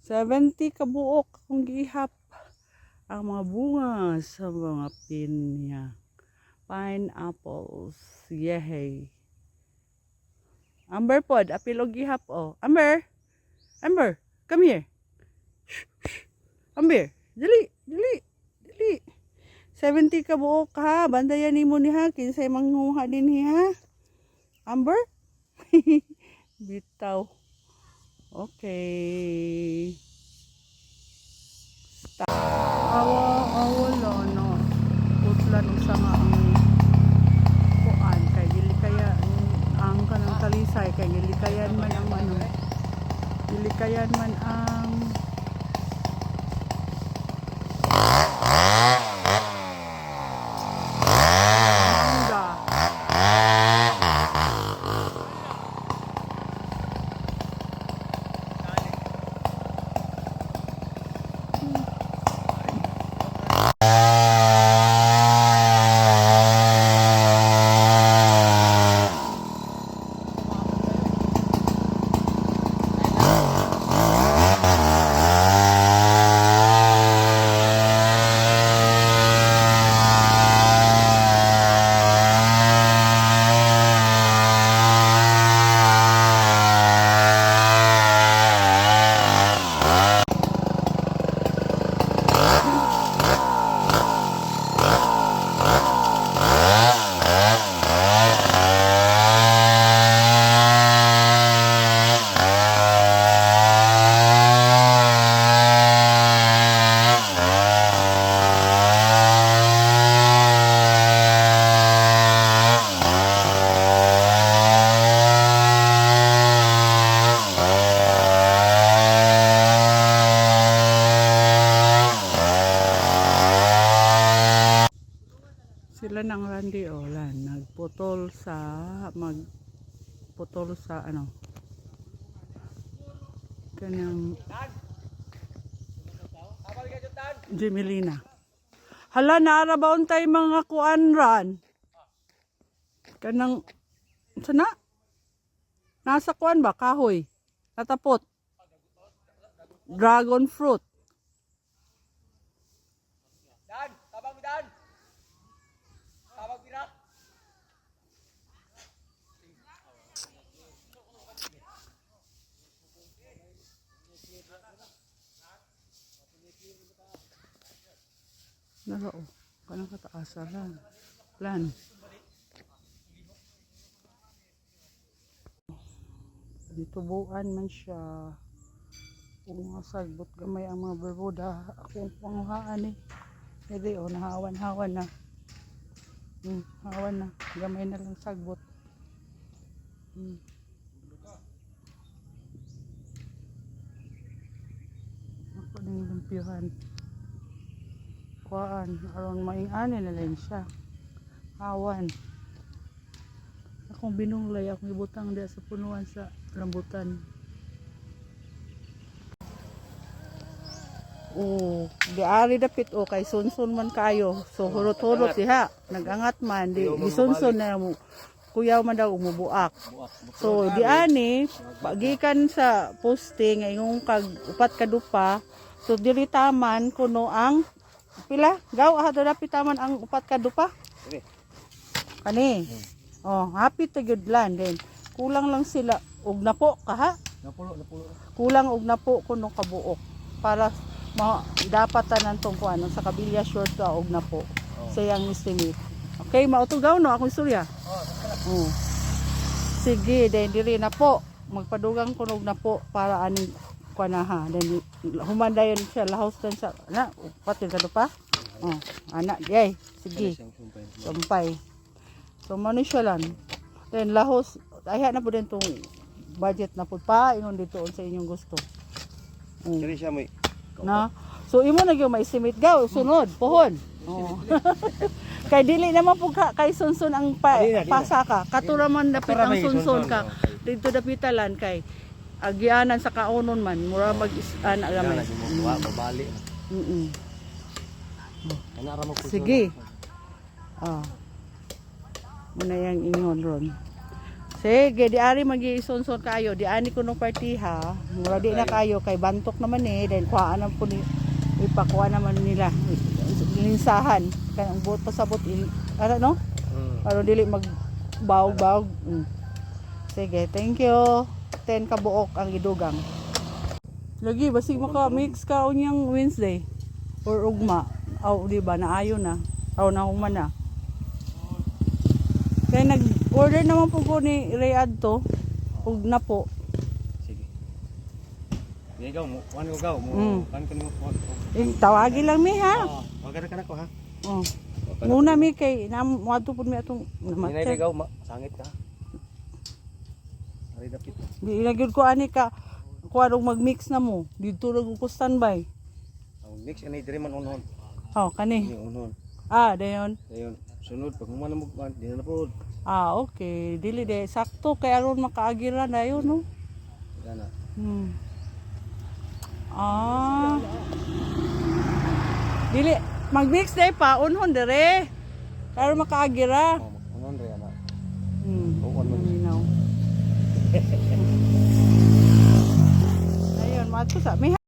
70 kabuok akong gihap ang mga bunga sa mga pinya. Pineapples. Yehey. Amber pod, apil og gihap oh. Amber. Amber, come here. Shh, shh. Amber, dali, dali, dali. 70 kabuok ha, bandayan nimo ni ha, kinsay manghuha din ha. Amber? Bitaw. Okay. Stop. Wala no. Putlan usa nga ang kuan kay dili kaya ang kanang talisay kay dili kayan man ang ano. Dili kayan man ang sila ng Randy Olan magputol sa ano kanyang Jemelina. Hala naarabaon tayo mga kuanran kanang sana nasa kuan ba kahoy natapot dragon fruit. Dan, tabang dan. Tabang birak. Naro, kanang kataasan plan. Dito buuan man siya. Kung mga sagbot gamay ang mga bermuda, akong panguhaan eh. Hindi o, nahawan-hawan na. Hawan na. Gamay na lang sagbot. Ako din lumpiyuhan. Kuhaan, aron maing-ani na lang siya. Hawan. Akong binunglay, akong ibutang diya sa punuan sa rambutan. Diari dapit kay sunsun man kayo. So hurot-hurot diha, nagangat man di gisunsun na mo. Kuyaw man daw umubuak. So diani pagikan sa poste nga ingong kag upat ka dupa. So dili taman kuno ang pila gaw ato dapit taman ang upat ka dupa. Kani. Happy to good land din. Kulang lang sila og napo kaha. Napulo. Kulang og napo kuno kabuok para dapat tanan tong kuan sa kabilya short to og na po sayang estimate. Okay, mautugaw no akong istorya. Sige, then diri na po magpadugang kunog na po para aning kuan ha. Then humandayon siya lahos tan sa na pati ka pa. Anak yay. Sige. Sumpay. So mano siya lang. Then lahos ayha na po din tong budget na po pa ingon dito sa inyong gusto. Diri siya may na. So imo na gyud ma-estimate gaw sunod pohon. Kay dili naman pug kay sunsun ang pasaka. Katura man dapit ang sunsun ka. Dito dapitalan kay agyanan sa kaunon man mura mag-an agamay. Mabali. Sige. Muna yang ingon ron. Sige, di ari mag-isunson kayo. Di ani ko nung partiha. Mura di na kayo kay bantok naman eh. Then kuhaan na po ni ipakuha naman nila. Linsahan. Kaya ang buot pasabot ano no? Para dili mag-bawg-bawg. Sige, thank you. 10 kabuok ang idugang. Lagi basig maka-mix ka unyang Wednesday or ugma. Aw di ba naayo na. Aw na human na. Kaya nag-order naman po ko ni Rayad to. Ug na po. Sige. Ikaw mo, ano ikaw mo? Kan kan mo. Tawagin lang mi ha. Wag ka ko ha. Oh. Muna mi kay namuadto pud mi atong Hinay ikaw sangit ka. Ari dapit. Di gyud ko ani ka kuan og mag-mix na mo. Dito lang ko standby. Ang mix ani dire man unon. Oh, kani. Ni unon. Dayon. Dayon. Sunod pag humana mo di na pod. Okay. Dili de sakto kay aron makaagira dayon no. Gana. Dili mag-mix day pa unhon dire. Aron makaagira. Unon re ana. Uon man minaw. Ayun, mato sa mi